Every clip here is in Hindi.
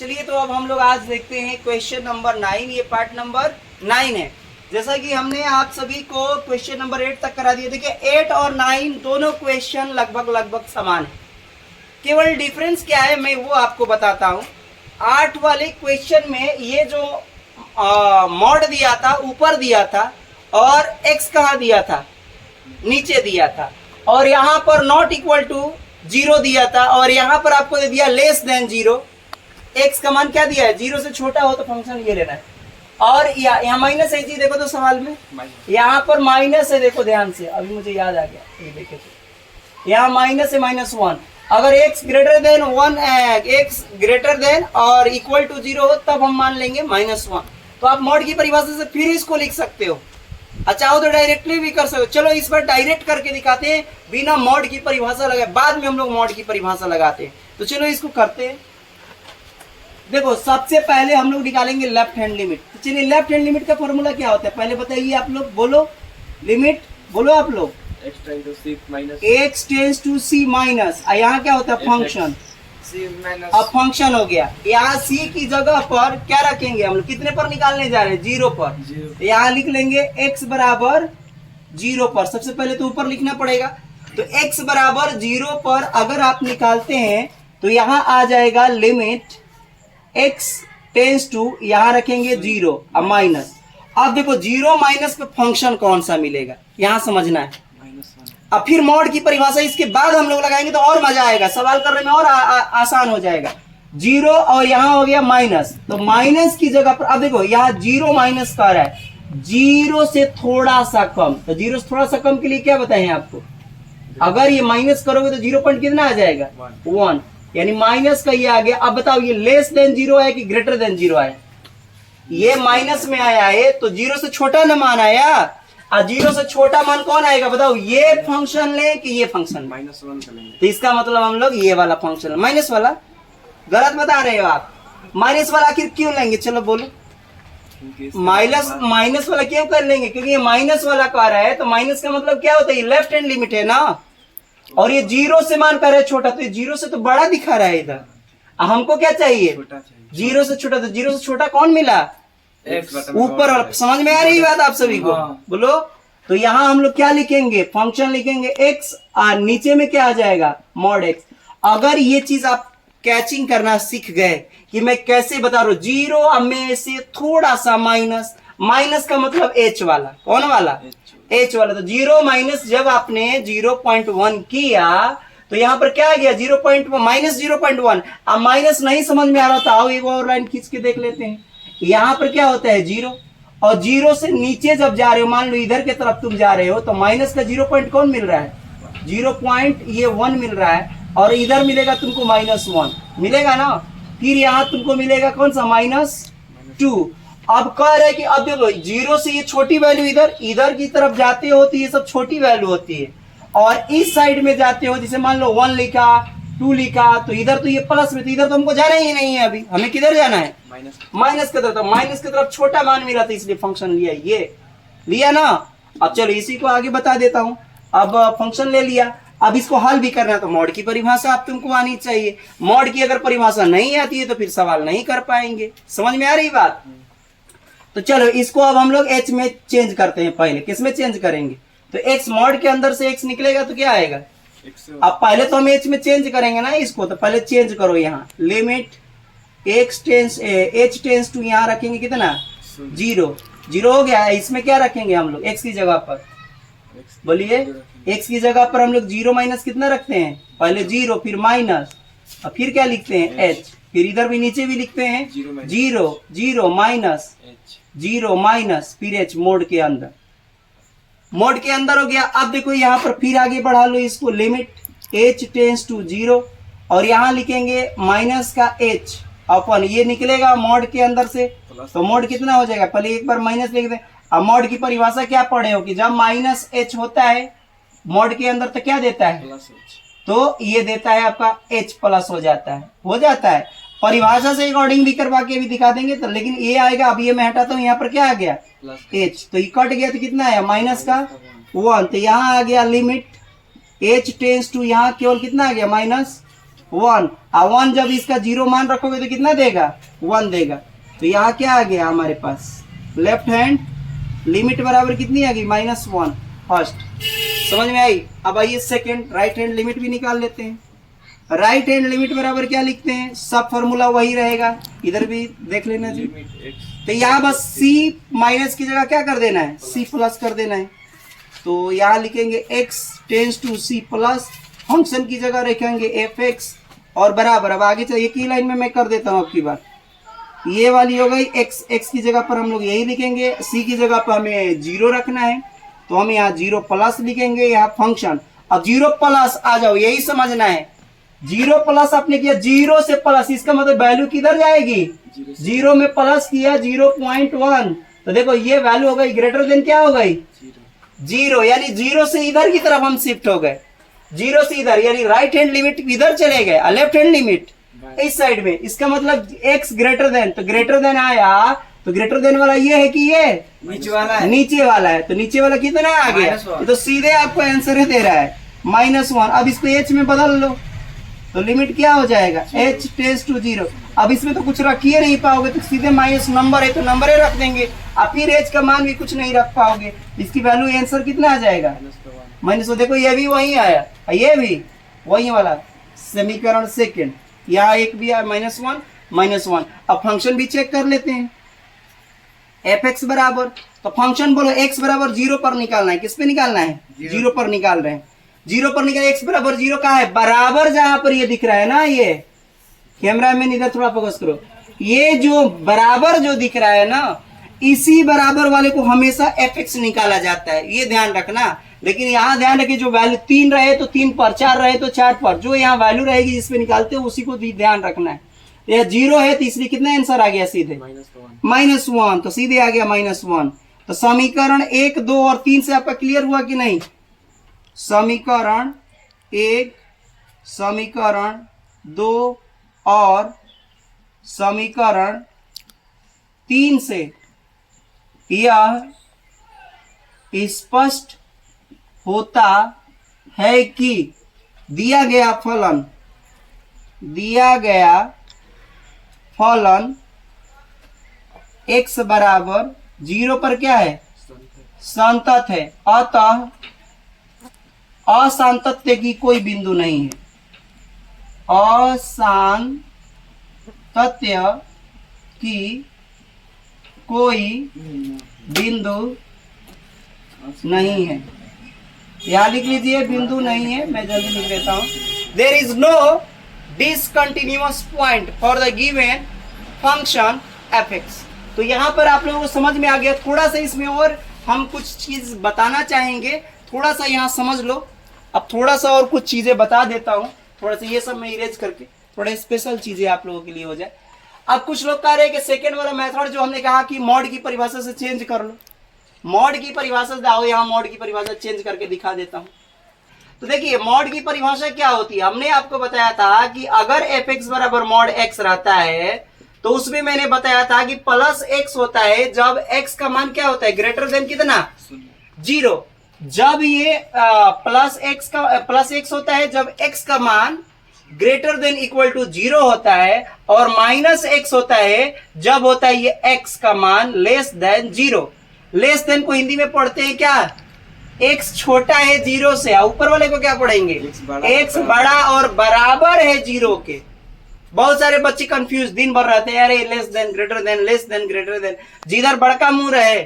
चलिए तो अब हम लोग आज देखते हैं क्वेश्चन नंबर 9। ये पार्ट नंबर 9 है। जैसा कि हमने आप सभी को क्वेश्चन नंबर 8 तक करा दिया। देखिए 8 और 9 दोनों क्वेश्चन लगभग समान है। केवल डिफरेंस क्या है मैं वो आपको बताता हूँ। 8 वाले क्वेश्चन में ये जो मॉड दिया था ऊपर दिया था और x कहाँ दिया था, नीचे दिया था, और यहाँ पर नॉट इक्वल टू 0 दिया था, और यहाँ पर आपको दे दिया लेस देन 0। x का मान क्या दिया है, 0 से छोटा हो तो फंक्शन ये लेना है। और यहाँ माइनस है जी, देखो तो सवाल में यहाँ पर माइनस है, देखो ध्यान से, अभी मुझे याद आ गया, ये देखे तो यहाँ माइनस है -1। अगर x greater than 1 x greater than और इक्वल टू 0 हो तब हम मान लेंगे -1। तो आप मॉड की परिभाषा से फिर इसको लिख सकते हो। अच्छा हो तो डायरेक्टली भी कर सकते हो। चलो इस बार डायरेक्ट करके दिखाते हैं बिना मॉड की परिभाषा लगाए, बाद में हम लोग मॉड की परिभाषा लगाते हैं। तो चलो इसको करते हैं। देखो सबसे पहले हम लोग निकालेंगे लेफ्ट हैंड लिमिट। तो चलिए लेफ्ट हैंड लिमिट का फॉर्मूला क्या होता है पहले बताइए आप लोग, बोलो लिमिट, बोलो आप लोग। x tends to c minus x tends to c minus, यहाँ क्या होता है फंक्शन, c माइनस, अब फंक्शन हो गया। यहाँ c की जगह पर क्या रखेंगे हम लोग, कितने पर निकालने जा रहे हैं, 0 पर। यहाँ लिख लेंगे x बराबर 0 पर। सबसे पहले तो ऊपर लिखना पड़ेगा। तो x बराबर 0 पर अगर आप निकालते हैं तो यहाँ आ जाएगा लिमिट x टेंस टू, यहाँ रखेंगे 0 अब माइनस। अब देखो 0 माइनस पे फंक्शन कौन सा मिलेगा यहाँ समझना है। अब फिर मॉड की परिभाषा इसके बाद हम लोग लगाएंगे तो और मजा आएगा, सवाल करने में और आसान हो जाएगा। 0 और यहाँ हो गया माइनस, तो माइनस की जगह पर अब देखो यहाँ 0 माइनस कर रहा है, 0 से थोड़ा सा कम। तो 0 से थोड़ा सा कम के लिए क्या बताएं आपको, अगर ये माइनस करोगे तो 0 पॉइंट कितना आ जाएगा 1, यानी माइनस का ये आ गया। अब बताओ ये लेस देन 0 है कि ग्रेटर देन 0 है, ये माइनस में आया है तो 0 से छोटा न मान आया, और 0 से छोटा मान कौन आएगा बताओ, ये फंक्शन ले कि ये फंक्शन -1 करेंगे। तो इसका मतलब हम लोग ये वाला फंक्शन माइनस वाला, गलत बता रहे हो आप। माइनस वाला आखिर क्यों लेंगे, चलो बोलो। माइनस वाला क्यों कर लेंगे, क्योंकि ये माइनस वाला कह रहा है। तो माइनस का मतलब क्या होता है, ये लेफ्ट हैंड लिमिट है ना, और ये 0 से मान कर रहा है छोटा, तो ये 0 से तो बड़ा दिखा रहा है इधर। हमको क्या चाहिए, 0 से छोटा। तो 0 से छोटा कौन मिला, ऊपर वाला। समझ में आ रही बात आप सभी को, बोलो। तो यहाँ हम लोग क्या लिखेंगे, फंक्शन लिखेंगे x, और नीचे में क्या आ जाएगा मॉड x। अगर ये चीज आप कैचिंग करना सीख गए कि मैं कैसे बता रहा हूं, 0 में से थोड़ा सा माइनस, माइनस का मतलब h वाला, कौन वाला, h वाला। तो 0 माइनस जब आपने 0.1 किया तो यहाँ पर क्या आ गया, 0.1 माइनस 0.1। अब माइनस नहीं समझ में आ रहा था, आओ एक और लाइन खींच के देख लेते हैं। यहाँ पर क्या होता है 0, और 0 से नीचे जब जा रहे हो, मान लो इधर की तरफ तुम जा रहे हो, तो माइनस का 0 पॉइंट कौन मिल रहा है, 0 पॉइंट ये 1 मिल रहा है, और इधर मिलेगा तुमको -1 मिलेगा ना। फिर यहाँ तुमको मिलेगा कौन सा, -2। अब कह रहे हैं कि अब देखो 0 से ये छोटी वैल्यू इधर की तरफ जाते हो तो ये सब छोटी वैल्यू होती है, और इस साइड में जाते हो जैसे मान लो 1 लिखा 2 लिखा, तो इधर तो ये प्लस में, तो इधर तो हमको जाना ही नहीं है। अभी हमें किधर जाना है, माइनस की तरफ। तो माइनस की तरफ छोटा मान मिला था इसलिए फंक्शन लिया, ये लिया ना। अब चलो इसी को आगे बता देता हूं। अब फंक्शन ले लिया, अब इसको हल भी करना है तो मॉड की परिभाषा आप तुमको आनी चाहिए। मॉड की अगर परिभाषा नहीं आती है तो फिर सवाल नहीं कर पाएंगे। समझ में आ रही बात। तो चलो इसको अब हम लोग h में चेंज करते हैं। पहले किस में चेंज करेंगे, तो x मॉड के अंदर से x निकलेगा तो क्या आएगा, अब पहले तो हम h में चेंज करेंगे ना इसको, तो पहले चेंज करो। यहाँ लिमिट h टेंस टू, यहाँ रखेंगे कितना 0 हो गया। इसमें क्या रखेंगे हम लोग, x की जगह पर, बोलिए x की जगह पर हम लोग 0 माइनस कितना रखते हैं, पहले 0 फिर माइनस, और फिर क्या लिखते हैं h, फिर इधर भी नीचे भी लिखते हैं 0 माइनस 0 माइनस फिर h मोड के अंदर, मोड के अंदर हो गया। अब देखो यहाँ पर फिर आगे बढ़ा लो इसको, लिमिट h टेंस टू 0, और यहाँ लिखेंगे माइनस का h अपन, ये निकलेगा मोड के अंदर से, तो मोड कितना हो जाएगा, पहले एक बार माइनस लिख दे। अब मोड की परिभाषा क्या पढ़े हो कि जब माइनस h होता है मोड के अंदर तो क्या देता है, तो ये देता है आपका h प्लस हो जाता है। परिभाषा से अकॉर्डिंग भी करवा के भी दिखा देंगे तो, लेकिन ये आएगा। अब ये मैं हटाता हूँ, यहाँ पर क्या आ गया h, तो ये कट गया तो कितना आया माइनस का 1, तो यहाँ आ गया लिमिट h टेंस टू, यहाँ केवल कितना आ गया 1, और 1 जब इसका 0 मान रखोगे तो कितना देगा? 1 देगा। तो यहाँ क्या आ गया हमारे पास? लेफ्ट हैंड लिमिट बराबर कितनी आ गई? -1 फर्स्ट। समझ में आई? अब आइए सेकंड, राइट हैंड लिमिट भी निकाल लेते हैं। राइट हैंड लिमिट बराबर क्या लिखते हैं? सब फॉर्मूला वही रहेगा, इधर भी देख लेना जी। लिमिट एक्स तो यहाँ बस c माइनस की जगह क्या कर देना है? c प्लस कर देना है। तो यहाँ लिखेंगे x tends to c plus, function की जगह रखेंगे fx और बराबर। अब आगे चलिए की लाइन में मैं कर देता हूँ आपकी बात। ये वाली हो गई x की जगह पर हम लोग यही लिखेंगे, c की जगह पर हमें 0 रखना है तो हम यहाँ 0 प्लस लिखेंगे, यहाँ फंक्शन। अब 0 प्लस आ जाओ, यही समझना है। 0 प्लस आपने किया, 0 से प्लस, इसका मतलब वैल्यू किधर जाएगी? 0 में प्लस किया 0.1, तो देखो ये वैल्यू हो गई ग्रेटर देन क्या हो गई? 0, यानी 0 से इधर की तरफ हम शिफ्ट हो गए, 0 से इधर, यानी राइट हैंड लिमिट इधर चले गए, लेफ्ट हैंड लिमिट इस साइड में। इसका मतलब x ग्रेटर देन, तो ग्रेटर देन आया, तो ग्रेटर देन वाला ये है कि ये नीचे वाला है, नीचे वाला है, तो नीचे वाला कितना आ गया? -1। तो सीधे आपको आंसर दे रहा है -1। अब इसको h में बदल लो तो लिमिट क्या हो जाएगा? h tends to 0। अब इसमें तो कुछ रख ही नहीं पाओगे, तो सीधे माइनस नंबर है तो नंबर ही रख देंगे, अब फिर h का मान भी कुछ नहीं रख पाओगे, इसकी वैल्यू आंसर कितना आ जाएगा? -1। देखो ये भी वही आया, ये भी वही वाला समीकरण सेकंड, यहाँ एक भी आया -1। अब फंक्शन भी चेक कर लेते हैं। fx बराबर, तो फंक्शन बोलो x बराबर 0 पर निकालना है। किस पे निकालना है? 0 पर निकाल रहे हैं। 0 पर निकाल, x बराबर 0 कहाँ है? बराबर जहां पर ये दिख रहा है ना, ये कैमरा मैन इधर थोड़ा फोकस करो, ये जो बराबर जो दिख रहा है ना, इसी बराबर वाले को हमेशा fx निकाला जाता है, ये ध्यान रखना। लेकिन यहाँ ध्यान रखिए, जो वैल्यू 3 रहे तो 3 पर, 4 रहे तो 4 पर, जो यहाँ वैल्यू रहेगी जिसपे निकालते हो उसी को भी ध्यान रखना है। यह 0 है तो इसलिए कितना आंसर आ गया? सीधे -1, तो सीधे आ गया -1। तो समीकरण 1, 2 और 3 से आपका क्लियर हुआ कि नहीं? समीकरण 1, समीकरण 2 और समीकरण 3 से यह स्पष्ट होता है कि दिया गया फलन x बराबर 0 पर क्या है? संतत है, अतः असांतत्य की कोई बिंदु नहीं है। असांतत्य की कोई बिंदु नहीं है, यहाँ लिख लीजिए बिंदु नहीं है, मैं जल्दी लिख देता हूँ। There is no discontinuous point for the given function fx। तो यहाँ पर आप लोगों को समझ में आ गया। थोड़ा सा इसमें और हम कुछ चीज बताना चाहेंगे, थोड़ा सा यहाँ समझ लो। अब थोड़ा सा और कुछ चीजें बता देता हूँ, थोड़ा सा ये सब मैं इरेज करके थोड़ा स्पेशल चीजें आप लोगों के लिए हो जाए। अब कुछ लोग कह रहे हैं कि सेकेंड वाला मेथड जो हमने कहा कि मॉड की परिभाषा से चेंज कर लो, मॉड की परिभाषा से आओ, यहाँ मॉड की परिभाषा चेंज करके दिखा देता हूँ। तो देखिए मॉड की परिभाषा क्या होती है, हमने आपको बताया था कि अगर fx बराबर मॉड x रहता है तो उसमें मैंने बताया था कि प्लस x होता है जब x का मान क्या होता है? ग्रेटर देन कितना? 0। जब ये प्लस x होता है जब x का मान ग्रेटर देन इक्वल टू 0 होता है, और माइनस x होता है जब होता है ये x का मान लेस देन 0। लेस देन को हिंदी में पढ़ते हैं क्या? x छोटा है 0 से, ऊपर वाले को क्या पढ़ेंगे? x बड़ा और बराबर है 0 के। बहुत सारे बच्चे कंफ्यूज दिन भर रहते हैं, अरे less than greater than, less than greater than. जिधर बड़का मुंह रहे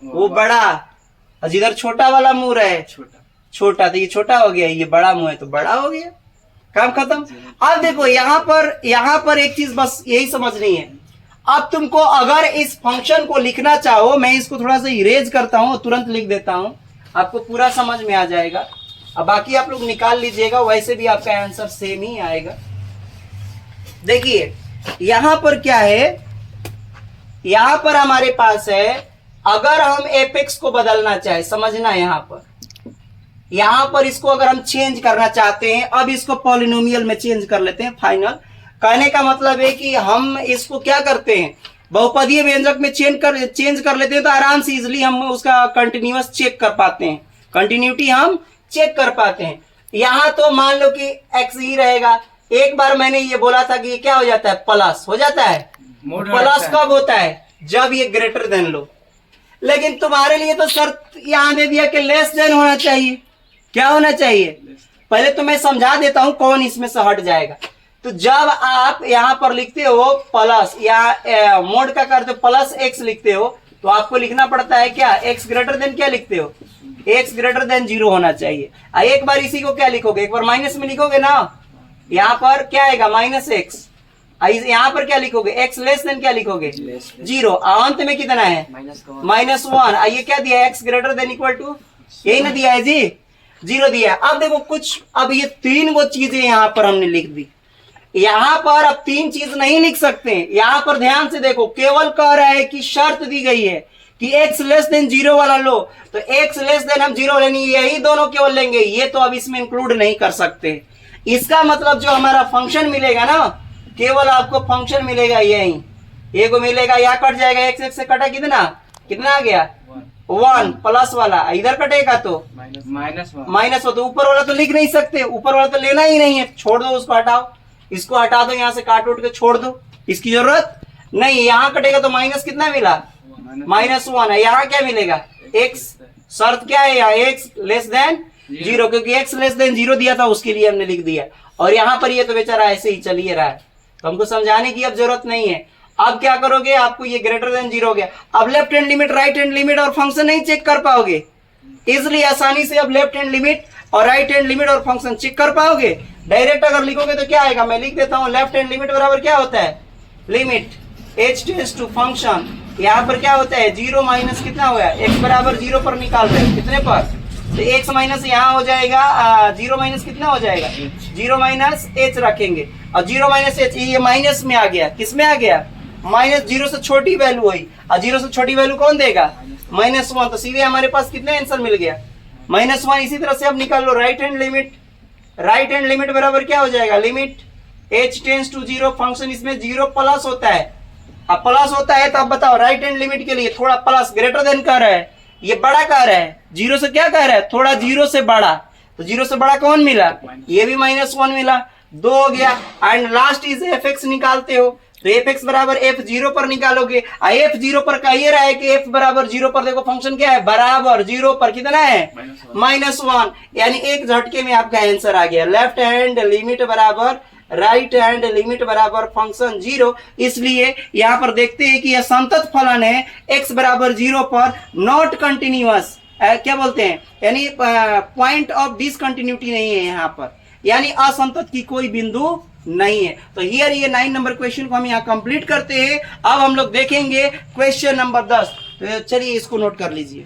वो बड़ा, और जिधर छोटा वाला मुंह रहे छोटा, तो ये छोटा हो गया, ये बड़ा मुंह है तो बड़ा हो गया, काम खत्म। अब देखो यहाँ पर एक चीज बस यही समझनी है। अब तुमको अगर इस फंक्शन को लिखना चाहो, मैं इसको थोड़ा सा इरेज करता हूं, तुरंत लिख देता हूं, आपको पूरा समझ में आ जाएगा। अब बाकी आप लोग निकाल लीजिएगा, वैसे भी आपका आंसर सेम ही आएगा। देखिए यहां पर क्या है, यहां पर हमारे पास है, अगर हम fx को बदलना चाहे, समझना यहां पर इसको अगर हम चेंज करना चाहते हैं, अब इसको पॉलिनोमियल में चेंज कर लेते हैं फाइनल। कहने का मतलब है कि हम इसको क्या करते हैं, बहुपदीय व्यंजक में चेंज कर लेते हैं, तो आराम से इजिली हम उसका कंटिन्यूअस चेक कर पाते हैं, कंटिन्यूटी हम चेक कर पाते हैं। यहां तो मान लो कि x ही रहेगा, एक बार मैंने ये बोला था कि ये क्या हो जाता है, प्लस हो जाता है। मोड प्लस कब होता है, जब ये ग्रेटर देन लो। लेकिन तुम्हारे लिए तो शर्त यहां दे दिया कि लेस देन होना चाहिए। क्या होना चाहिए, पहले तो मैं समझा देता हूं कौन इसमें से हट जाएगा। तो जब आप यहां पर लिखते हो प्लस या मोड का करते हो प्लस एक्स लिखते हो, तो आपको लिखना पड़ता है क्या, एक्स ग्रेटर देन क्या लिखते हो, एक्स ग्रेटर देन 0 होना चाहिए। एक बार इसी को क्या लिखोगे, एक बार माइनस में लिखोगे ना, यहाँ पर क्या आएगा माइनस एक्स, यहाँ पर क्या लिखोगे, एक्स लेस देन क्या लिखोगे 0, अंत में कितना है -1। आइए क्या दिया, x greater than equal to, यही ना दिया है जी, 0 दिया है। अब देखो कुछ, अब ये 3 वो चीजें यहाँ पर हमने लिख दी। यहाँ पर अब 3 चीज नहीं लिख सकते। यहाँ पर ध्यान से देखो, केवल कह रहा है कि शर्त दी गई है कि x लेस देन 0 वाला लो, तो x लेस देन हम 0 लेनी, यही दोनों केवल लेंगे, ये तो अब इसमें इंक्लूड नहीं कर सकते। इसका मतलब जो हमारा फंक्शन मिलेगा ना, केवल आपको फंक्शन मिलेगा यही, ये को मिलेगा, यहाँ कट जाएगा, x से कटा कितना आ गया 1 प्लस वाला, इधर कटेगा तो माइनस हो, तो ऊपर वाला तो लिख नहीं सकते, ऊपर वाला तो लेना ही नहीं है, छोड़ दो उसको, हटाओ, इसको हटा दो, यहाँ से काट उठ के छोड़ दो, इसकी जरूरत नहीं। यहाँ कटेगा तो माइनस कितना मिला, -1 है। यहाँ क्या मिलेगा, x, शर्त क्या है यहाँ, x लेस देन 0, क्योंकि x लेस देन 0 दिया था उसके लिए हमने लिख दिया। और यहाँ पर ये तो बेचारा ऐसे ही चल ही रहा है, तो हमको समझाने की अब जरूरत नहीं है। अब क्या करोगे, आपको ये ग्रेटर देन 0 हो गया। अब left hand limit, right hand limit और फंक्शन नहीं चेक कर पाओगे, इसलिए आसानी से अब लेफ्ट हैंड लिमिट और राइट हैंड लिमिट और फंक्शन चेक कर पाओगे। डायरेक्ट अगर लिखोगे तो क्या आएगा, मैं लिख देता हूं, लेफ्ट हैंड लिमिट बराबर क्या होता है, limit h tends to function, यहाँ पर क्या होता है 0 माइनस कितना हो गया, x बराबर 0 पर निकाल रहे हैं, कितने पर, तो x माइनस यहाँ हो जाएगा 0 माइनस कितना हो जाएगा 0 माइनस h रखेंगे, और 0 माइनस h ये माइनस में आ गया, किस में आ गया, माइनस 0 से छोटी वैल्यू हुई, और 0 से छोटी वैल्यू कौन देगा -1, तो सीधे हमारे पास कितना आंसर मिल गया -1। इसी तरह से अब निकाल लो right hand limit, right hand limit बराबर क्या हो जाएगा, limit h tends to 0, function इसमें 0 प्लस होता है। अब प्लस होता है तो अब बताओ राइट हैंड लिमिट के लिए थोड़ा प्लस ग्रेटर देन कह रहा है, ये बड़ा कह रहा है, 0 से क्या कह रहा है, थोड़ा 0 से बड़ा, तो 0 से बड़ा कौन मिला, ये भी -1 मिला, 2 हो गया। एंड लास्ट इज fx निकालते हो, तो fx बराबर f0 पर निकालोगे, f0 पर कहिए रहा है कि f बराबर 0 पर, देखो फंक्शन क्या है, बराबर 0 पर कितना है -1, यानी एक झटके में आपका आंसर आ गया, लेफ्ट हैंड लिमिट बराबर राइट हैंड लिमिट बराबर फंक्शन 0। इसलिए यहाँ पर देखते हैं कि यह संतत फलन है, x बराबर 0 पर नॉट कंटिन्यूअस, क्या बोलते हैं, यानी पॉइंट ऑफ डिसकंटिन्यूटी नहीं है यहाँ पर, यानी असंतत की कोई बिंदु नहीं है। तो हियर ये 9 नंबर क्वेश्चन को हम यहाँ कंप्लीट करते हैं। अब हम लोग देखेंगे क्वेश्चन नंबर 10। तो चलिए इसको नोट कर लीजिए।